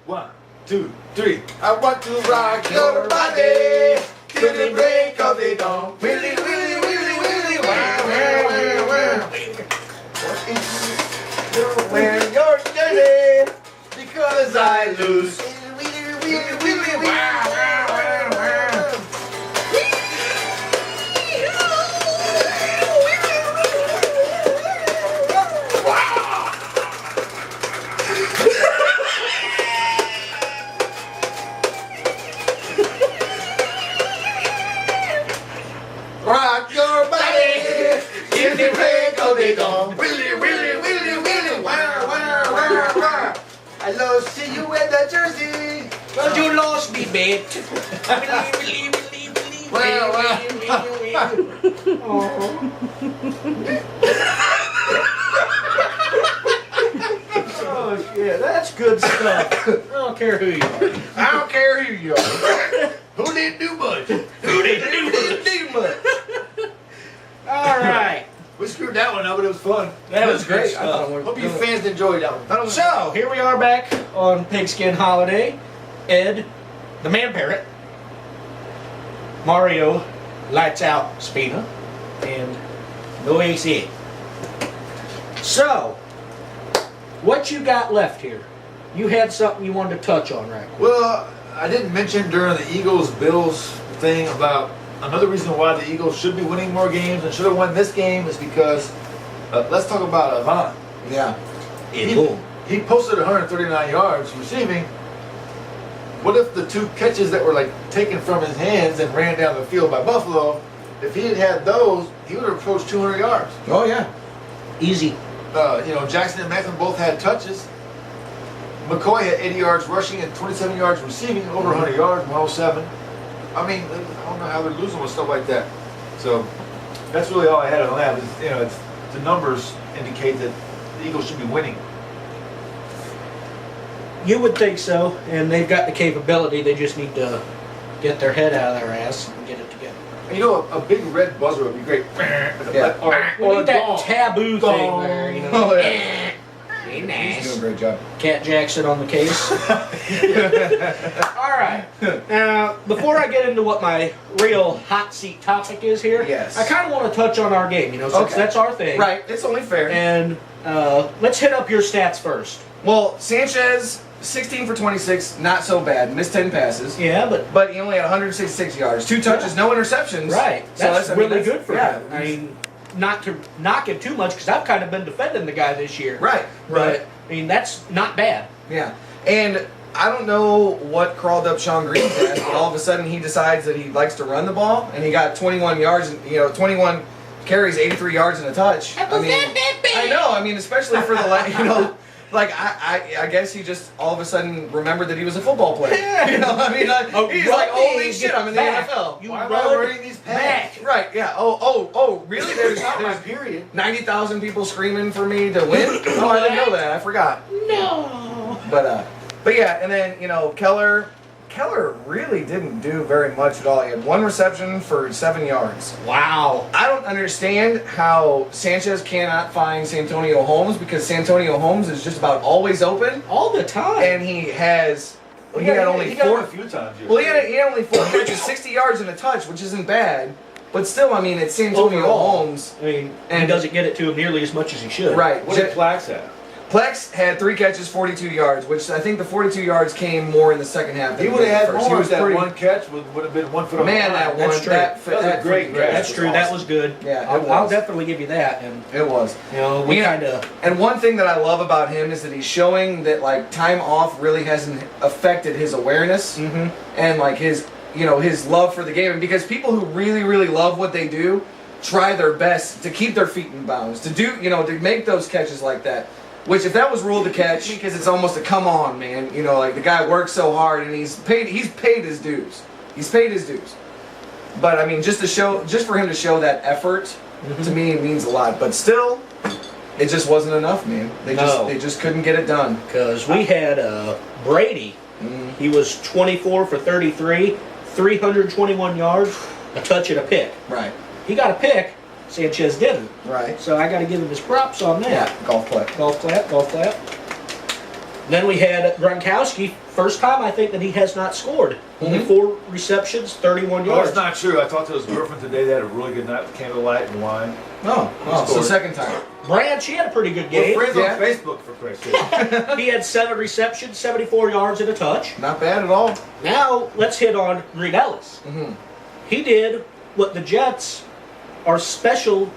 1, 2, 3. I want to rock your body till the break of the dawn. Willy, willy, willy, willy, wow, wow, wow, wow. When you're dirty, because I lose. Willy, willy, willy, wow, wow, wow, wow. Rock your body till the break of the dawn. Willy, willy, willy, willy, wow, wow, wow, wow. I lost to you in the jersey. Well, you lost me, bitch. Willy, willy, willy, Wow, wow. Oh, shit, that's good stuff. I don't care who you are. I don't care who you are. Who didn't do much? Who didn't do Didn't do much. All right. We screwed that one up, but it was fun. That was great. great I thought stuff. it Hope you fans enjoyed that one. So, here we are back on Pigskin Holiday. Ed, the man parrot. Mario, lights out Spina. And no AC. So, what you got left here? You had something you wanted to touch on, right? Well, I didn't mention during the Eagles-Bills thing about another reason why the Eagles should be winning more games and should have won this game is because, let's talk about Avant. Yeah. He posted 139 yards receiving. What if the two catches that were like taken from his hands and ran down the field by Buffalo, if he had had those, he would have approached 200 yards. Oh yeah. Easy. Jackson and Macklin both had touches. McCoy had 80 yards rushing and 27 yards receiving, over 100 yards, 107. I mean, I don't know how they're losing with stuff like that. So that's really all I had on that. It's the numbers indicate that the Eagles should be winning. You would think so, and they've got the capability. They just need to get their head out of their ass and get it together. You know, a big red buzzer would be great. Yeah. We Or need a that gong. taboo thing Gong. there, you know. Oh, yeah. Very He's nice. doing a great job. Cat Jackson on the case. All right. Now, before I get into what my real hot seat topic is here, Yes. I kind of want to touch on our game, since Okay. that's our thing. Right. It's only fair. And let's hit up your stats first. Well, Sanchez, 16 for 26, not so bad. Missed 10 passes. Yeah, but But he only had 166 yards. 2 touches, no interceptions. right. So That's really good for yeah. him. I mean, not to knock him too much, because I've kind of been defending the guy this year. Right. But, I mean, that's not bad. Yeah. And I don't know what crawled up Sean Green's ass, but all of a sudden he decides that he likes to run the ball, and he got 21 yards, 21 carries, 83 yards and a touch. I know. I mean, especially for the I guess he just all of a sudden remembered that he was a football player. Yeah. He's like, holy shit, I'm in the back. NFL. You Why am I run wearing these back. pads? Right, yeah. Oh, really? There's period. 90,000 people screaming for me to win? Oh, I didn't know that. I forgot. No. But yeah, and then, Keller really didn't do very much at all. He had 1 reception for 7 yards. Wow. I don't understand how Sanchez cannot find Santonio Holmes, because Santonio Holmes is just about always open, All the time. and he had only he got 4. him a few times. Well, he had only 4 catches, 60 yards and a touch, which isn't bad. But still, I mean, it's Santonio Overall. Holmes. I mean, he And- doesn't get it to him nearly as much as he should. Right. What did Plax have? Plex had 3 catches, 42 yards, which I think the 42 yards came more in the second half. Than He would have had first. more He if was that pretty, one catch would have been 1 foot on the Man, line. that That's one, true. that was a great freaking grab. That's was true. That awesome. was good. Yeah, it I'll was. definitely give you that. And It was. we Yeah. kind of. And one thing that I love about him is that he's showing that time off really hasn't affected his awareness and his his love for the game. And because people who really, really love what they do try their best to keep their feet in bounds, to do to make those catches like that. Which, if that was ruled a catch, because it's almost a come on, man. The guy works so hard and he's paid his dues. He's paid his dues. But I mean, just for him to show that effort, to me, it means a lot. But still, it just wasn't enough, man. They just couldn't get it done. Because we had Brady. He was 24 for 33, 321 yards, a touch and a pick. Right. He got a pick. Sanchez didn't. Right. So I got to give him his props on that. Yeah. Golf clap. Golf clap, golf clap. Then we had Gronkowski, first time I think that he has not scored. Only 4 receptions, 31 Oh, yards. that's not true. I talked to his girlfriend today. They had a really good night with candlelight and wine. So second time. Branch, he had a pretty good We're game. friends Yeah. on Facebook, for Christ's sake. He had 7 receptions, 74 yards and a touch. Not bad at all. Now, let's hit on Reed Ellis. Mm-hmm. He did what the Jets are specialized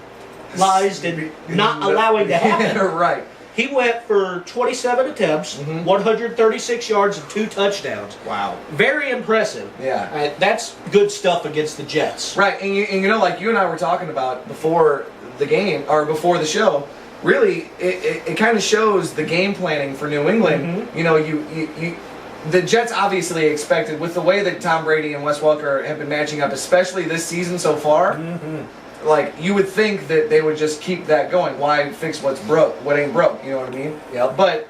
in not allowing to happen. Right. He went for 27 attempts, 136 yards, and 2 touchdowns. Wow. Very impressive. Yeah. That's good stuff against the Jets. Right, and you know, like you and I were talking about before the game, or before the show, really, it kind of shows the game planning for New England. You know, the Jets obviously expected, with the way that Tom Brady and Wes Welker have been matching up, especially this season so far, like, you would think that they would just keep that going. Why fix what ain't broke, you know what I mean? Yep. But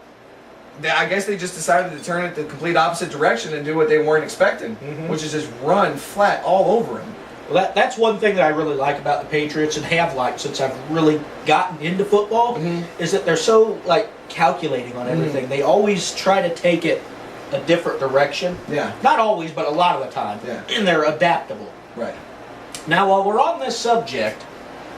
I guess they just decided to turn it the complete opposite direction and do what they weren't expecting, which is just run flat all over him. Well, that's one thing that I really like about the Patriots, and have liked since I've really gotten into football, is that they're so, like, calculating on everything. They always try to take it a different direction. Yeah. Not always, but a lot of the time. Yeah. And they're adaptable. Right. Now, while we're on this subject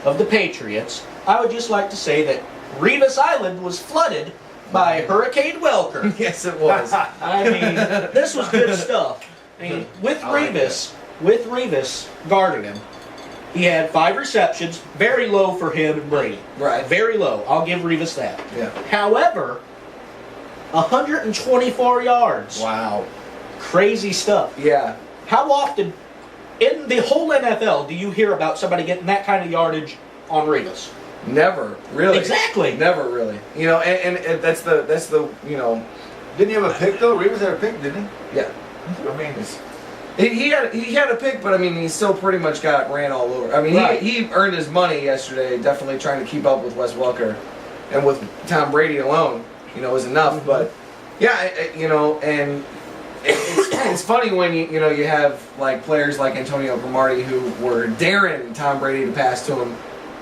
of the Patriots, I would just like to say that Revis Island was flooded by Hurricane Welker. Yes, it was. I mean, this was good stuff. I mean, with Revis guarding him, he had 5 receptions, very low for him and Brady. Right. Very low. I'll give Revis that. Yeah. However, 124 yards. Wow. Crazy stuff. Yeah. How often in the whole NFL do you hear about somebody getting that kind of yardage on Revis? Never, really. Exactly. Never really. You know, and that's the you know. Didn't he have a pick, though? Reeves had a pick, didn't he? Yeah. I mean, He had a pick, but I mean, he still pretty much got ran all over. I mean, Right. he earned his money yesterday, definitely trying to keep up with Wes Welker, and with Tom Brady alone, you know, was enough. But yeah, you know, and it's funny when you know you have like players like Antonio Cromartie who were daring Tom Brady to pass to him,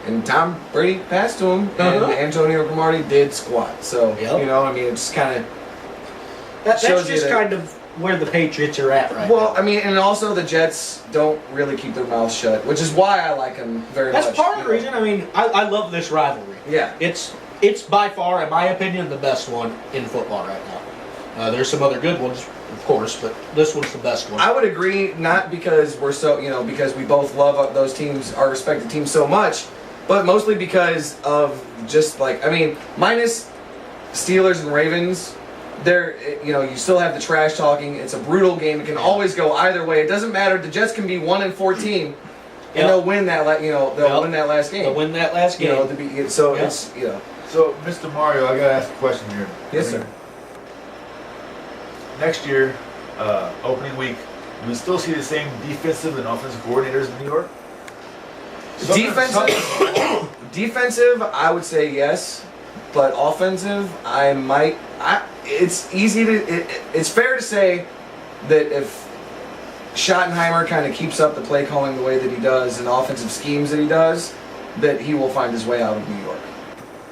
and Tom Brady passed to him, and Antonio Cromartie did squat. So you know, I mean, it's kind of That's shows you just that- kind of where the Patriots are at right well, now. I mean, and also the Jets don't really keep their mouths shut, which is why I like them very much. That's part of you the know. reason. I mean, I love this rivalry. Yeah. It's by far, in my opinion, the best one in football right now. There's some other good ones, of course, but this one's the best one. I would agree, not because we're so, you know, because we both love those teams, our respective teams so much, but mostly because of just like, I mean, minus Steelers and Ravens, there, you know, you still have the trash talking. It's a brutal game. It can always go either way. It doesn't matter. The Jets can be 1-14, and they'll win that. They'll win that last game. They'll win that last game. You know, it's you know. so, Mr. Mario, I gotta ask a question here. Yes, sir. Next year, opening week, do we still see the same defensive and offensive coordinators in New York? Defensive, I would say yes, but offensive, it's easy to. It's fair to say that if Schottenheimer kind of keeps up the play calling the way that he does and offensive schemes that he does, that he will find his way out of New York.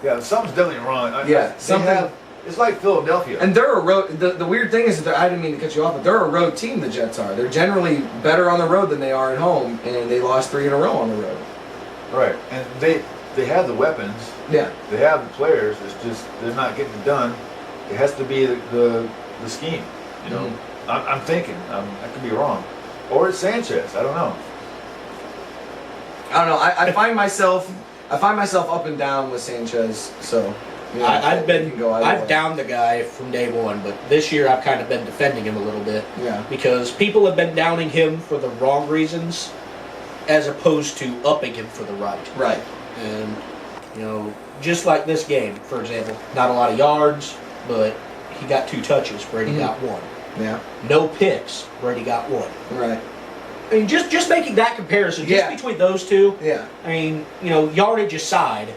Yeah, something's definitely wrong. Something. It's like Philadelphia. And they're a road. The weird thing is that I didn't mean to cut you off, but they're a road team. The Jets are. They're generally better on the road than they are at home, and they lost 3 in a row on the road. Right, and they have the weapons. Yeah. They have the players. It's just they're not getting it done. It has to be the scheme. You know, I'm thinking. I could be wrong, or it's Sanchez. I don't know. I don't know. I find myself up and down with Sanchez. So. You know, I've way. downed the guy from day one, but this year I've kind of been defending him a little bit. Yeah. Because people have been downing him for the wrong reasons, as opposed to upping him for the right. Right. And, you know, just like this game, for example, not a lot of yards, but he got 2 touches. Brady got 1. Yeah. No picks. Brady got 1. Right. I mean, just making that comparison, just between those two. Yeah. I mean, you know, yardage aside,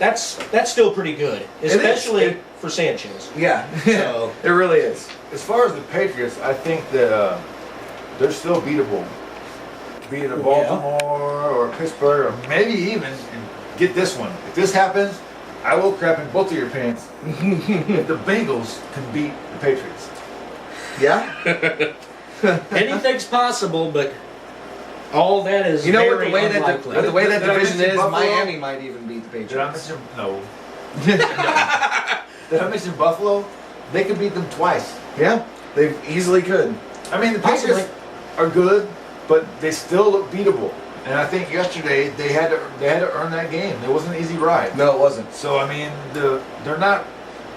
that's still pretty good, especially for Sanchez. Yeah. So, it really is. As far as the Patriots, I think that they're still beatable. Be it a Baltimore or Pittsburgh or maybe even, and get this one. If this happens, I will crap in both of your pants if the Bengals can beat the Patriots. Yeah. Anything's possible, but all that is You know, very with the way unlikely. that the way that Did I division mention is, Buffalo? Miami might even beat the Did I Patriots. mention no? Did I mention Buffalo? They could beat them twice. Yeah, they easily could. I mean, the Possibly. Patriots are good, but they still look beatable. And I think yesterday they had to earn that game. It wasn't an easy ride. No, it wasn't. So I mean, they're not.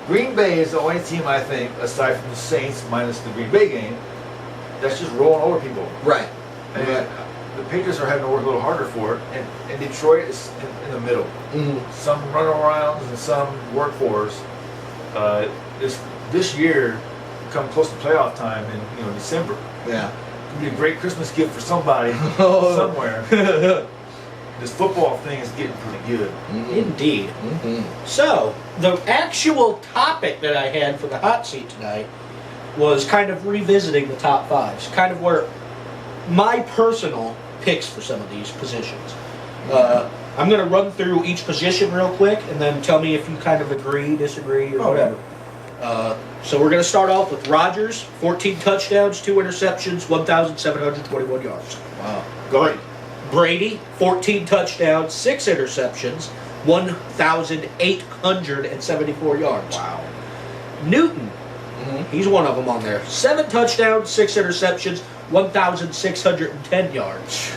Green Bay is the only team I think, aside from the Saints, minus the Green Bay game, that's just rolling over people. Right. And Right. the Patriots are having to work a little harder for it, and Detroit is in the middle. Mhm. Some runarounds and some work for us. This year, come close to playoff time in December. Yeah. It'd be a great Christmas gift for somebody Oh. somewhere. This football thing is getting pretty good. Indeed. Mhm. So, the actual topic that I had for the hot seat tonight was kind of revisiting the top fives, kind of where my personal picks for some of these positions. I'm going to run through each position real quick and then tell me if you kind of agree, disagree, or Okay. whatever. So we're going to start off with Rodgers, 14 touchdowns, 2 interceptions, 1,721 yards. Wow. Go ahead. Brady, 14 touchdowns, 6 interceptions, 1,874 yards. Wow. Newton, Mhm. he's one of them on there. 7 touchdowns, 6 interceptions, 1,610 yards.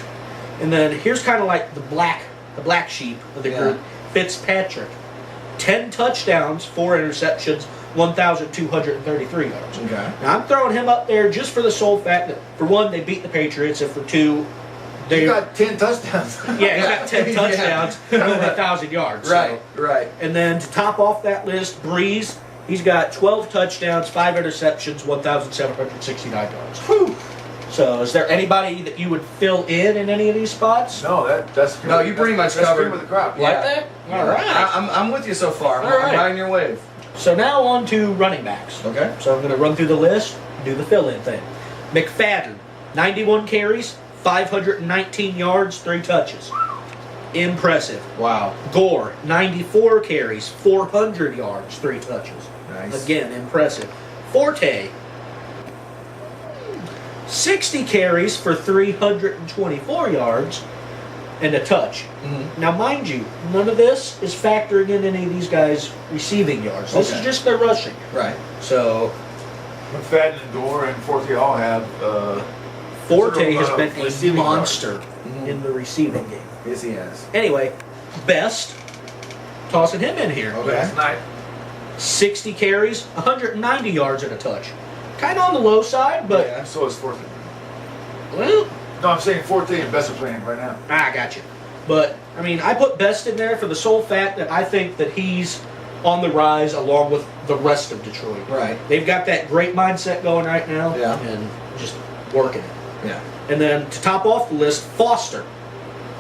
And then here's kind of like the black sheep of the Yeah. group, Fitzpatrick. 10 touchdowns, 4 interceptions, 1,233 yards. Okay. Now I'm throwing him up there just for the sole fact that, for one, they beat the Patriots, and for two, they You got 10 touchdowns. yeah, he's got 10 Yeah. touchdowns and over 1,000 yards. so- Right. Right. And then to top off that list, Breeze, he's got 12 touchdowns, 5 interceptions, 1,769 yards. Whew. So is there anybody that you would fill in any of these spots? No, that's No, you pretty much that's covered. cream of the crop. Yeah. Like that? All right. I'm with you so far. All I'm right. riding your wave. So now on to running backs. Okay. So I'm going to run through the list, do the fill-in thing. McFadden, 91 carries, 519 yards, 3 touches. Impressive. Wow. Gore, 94 carries, 400 yards, 3 touches. Nice. Again, impressive. Forte, 60 carries for 324 yards and a touch. Mhm. Now, mind you, none of this is factoring in any of these guys' receiving yards. This Okay. is just their rushing. Right. So, McFadden and Gore and Forte all have. Forte has been a receiving yards. monster in the receiving game. Yes, he has. Anyway, Best, tossing him in here. Okay. Last night. 60 carries, 190 yards and a touch. Kind of on the low side, but, Yeah. So is Forte. well, No, I'm saying Forte and Best are playing right now. I got you. But, I mean, I put Best in there for the sole fact that I think that he's on the rise along with the rest of Detroit. Right. They've got that great mindset going right now Yeah. and just working it. Yeah. And then to top off the list, Foster.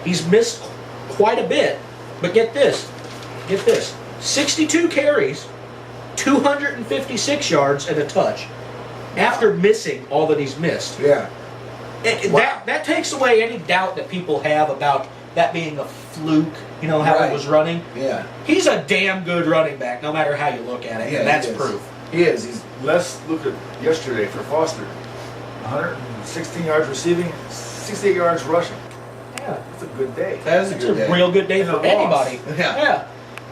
He's missed quite a bit, but get this. 62 carries, 256 yards and a touch after missing all that he's missed. Yeah. Wow. That takes away any doubt that people have about that being a fluke, you know, how Right. it was running. Yeah. He's a damn good running back, no matter how you look at it, Yeah, and that's he is. proof. He is. He's. Let's look at yesterday for Foster. 116 yards receiving, 68 yards rushing. Yeah. That's a good day. That is a That's good a day. real good day And a for loss. anybody. Yeah.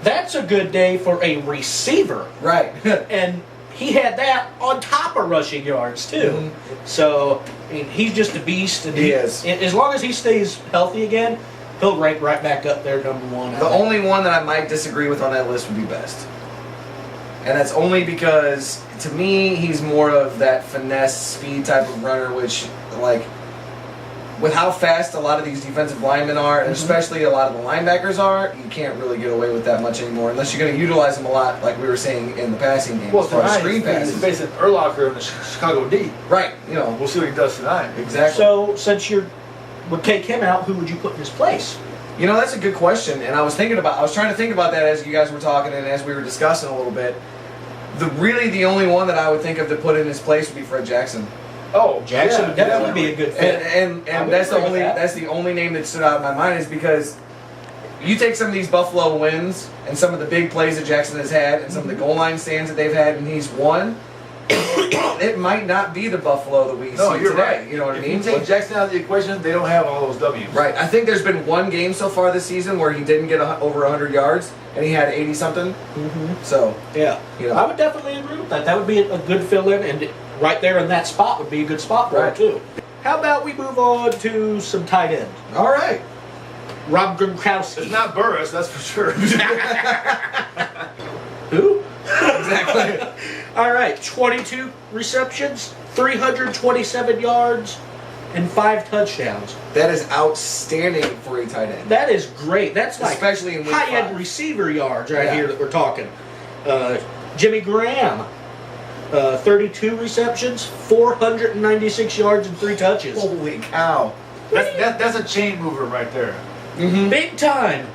That's a good day for a receiver. Right. And he had that on top of rushing yards, too. Mhm. So, I mean, he's just a beast. And He is. As long as he stays healthy again, he'll rank right back up there, number 1. I The think. only one that I might disagree with on that list would be Best. And that's only because, to me, he's more of that finesse, speed type of runner, which, like, with how fast a lot of these defensive linemen are, and especially a lot of the linebackers are, you can't really get away with that much anymore, unless you're going to utilize them a lot, like we were saying in the passing game, Well, as far as tonight screen he's passes. facing Urlacher in the Chicago D. Right, you know, We'll see what he does tonight. exactly. So, since you would take him out, who would you put in his place? You know, that's a good question, and I was trying to think about that as you guys were talking and as we were discussing a little bit. The only one that I would think of to put in his place would be Fred Jackson. Oh, Jackson yeah, would definitely be a good fit. And I would that's the agree with only that. that's the only name that stood out in my mind is because you take some of these Buffalo wins and some of the big plays that Jackson has had and some of the goal line stands that they've had and he's won, it might not be the Buffalo that we see you're today. right. You know what I mean? If you take Jackson out of the equation, they don't have all those W's. Right. I think there's been one game so far this season where he didn't get over 100 yards and he had 80 something. So Yeah. You know. I would definitely agree with that. That would be a good fill-in, and right there in that spot would be a good spot for Right. it, too. How about we move on to some tight end? all right. Rob Gronkowski. It's not Burris, that's for sure. Who? Exactly. All right, 22 receptions, 327 yards, and 5 touchdowns. That is outstanding for a tight end. That is great. That's like Especially in week high-end 5. receiver yards right Yeah. here that we're talking. Jimmy Graham, 32 receptions, 496 yards, and 3 touches. Holy cow. That's a chain mover right there. Mm-hmm. Big time.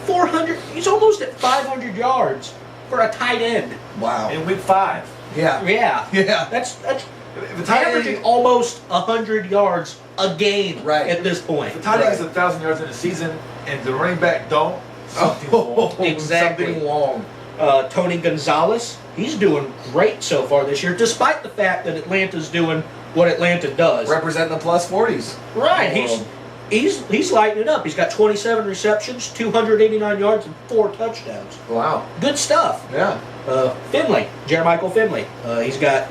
400. He's almost at 500 yards for a tight end. Wow. In week 5. Yeah. Yeah. Yeah. That's If a tight averaging end, almost 100 yards a game Right. at this point. if a tight end Right. gets 1,000 yards in a season and the running back don't, something's Oh, wrong. Exactly. Something wrong. Tony Gonzalez, he's doing great so far this year, despite the fact that Atlanta's doing what Atlanta does. Representing the plus 40s. Right. World. He's lighting it up. He's got 27 receptions, 289 yards, and 4 touchdowns. Wow. Good stuff. Yeah. Finley, Jermichael Finley. He's got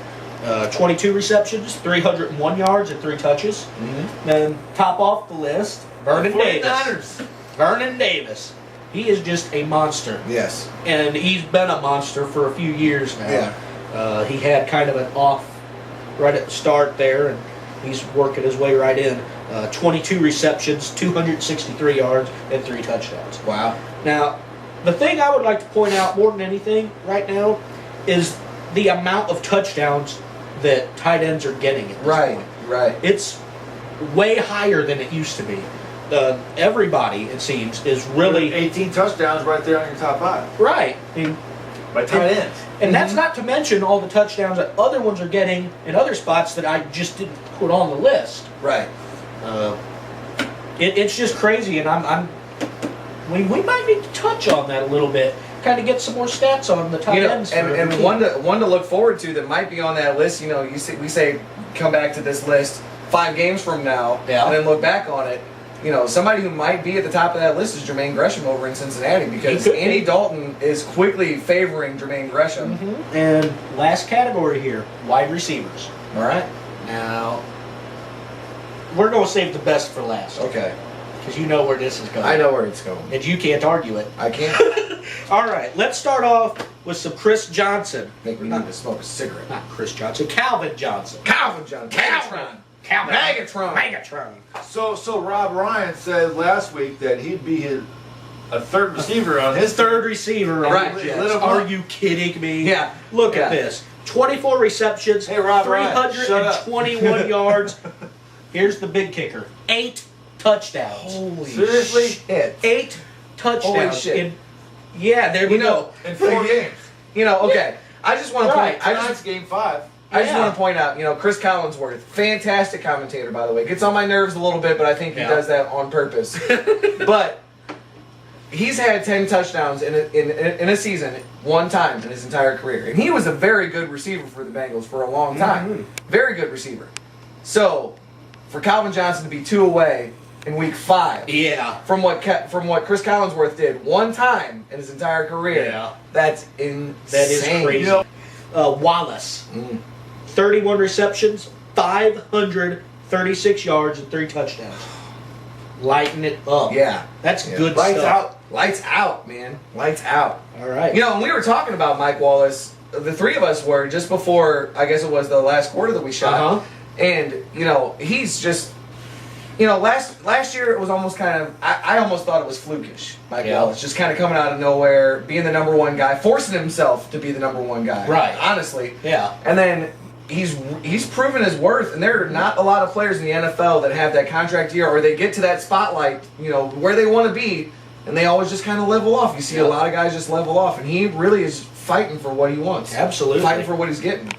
22 receptions, 301 yards, and 3 touches. Mm-hmm. Then top off the list, Vernon Davis. 49ers. Vernon Davis. He is just a monster. Yes. And he's been a monster for a few years now. Yeah. He had kind of an off right at the start there, and he's working his way right in. 22 receptions, 263 yards, and 3 touchdowns. Wow. Now, the thing I would like to point out more than anything right now is the amount of touchdowns that tight ends are getting at this Right. point. Right. It's way higher than it used to be. Everybody, it seems, is really 18 touchdowns right there on your top 5 right. I mean, by tight ends. and that's not to mention all the touchdowns that other ones are getting in other spots that I just didn't put on the list. Right. It's just crazy, and we might need to touch on that a little bit, kind of get some more stats on the tight You know, ends. and one to look forward to that might be on that list. You know, we say come back to this list 5 games from now, Yeah. and then look back on it. You know, somebody who might be at the top of that list is Jermaine Gresham over in Cincinnati because He could Andy be. Dalton is quickly favoring Jermaine Gresham. And last category here, wide receivers. All right. Now, we're going to save the best for last, Okay. because you know where this is going. I know where it's going. And you can't argue it. I can't All right, let's start off with some Chris Johnson. make me need to smoke a cigarette. Not Chris Johnson, Calvin Johnson. Calvin Johnson. Calvin. Megatron. Megatron. So Rob Ryan said last week that he'd be a third receiver on His his third receiver on Right. the Jets. Let him Are up. you kidding me? Yeah. Look Yeah. at this. 24 receptions, Hey, Rob Ryan, shut up. 321 yards. Here's the big kicker. 8 touchdowns. Holy Seriously? shit. 8 touchdowns. Holy shit. There we You know, go. in 4 games. You know, okay. I just want to Right. point. Tonight's game 5. I just Yeah. want to point out, you know, Chris Collinsworth, fantastic commentator, by the way. Gets on my nerves a little bit, but I think he Yeah. does that on purpose. But he's had 10 touchdowns in a season one time in his entire career. And he was a very good receiver for the Bengals for a long time. Very good receiver. So, for Calvin Johnson to be 2 away in week 5 Yeah. from what Chris Collinsworth did one time in his entire career, Yeah. that's insane. That is crazy. You know, Wallace. Mm. 31 receptions, 536 yards, and 3 touchdowns. Lighten it up. Yeah. That's Yeah. good Lights stuff. out. Lights out, man. Lights out. All right. You know, and we were talking about Mike Wallace, the 3 of us were, just before, I guess it was the last quarter that we shot. Uh-huh. And, you know, he's just, you know, last year it was almost kind of, I almost thought it was flukish, Mike Yeah. Wallace. Just kind of coming out of nowhere, being the number 1 guy, forcing himself to be the number 1 guy. Right. Honestly. Yeah. And then he's proven his worth, and there are not a lot of players in the NFL that have that contract year, or they get to that spotlight, you know, where they want to be, and they always just kind of level off. You see a lot of guys just level off, and he really is fighting for what he wants. Absolutely. Fighting for what he's getting.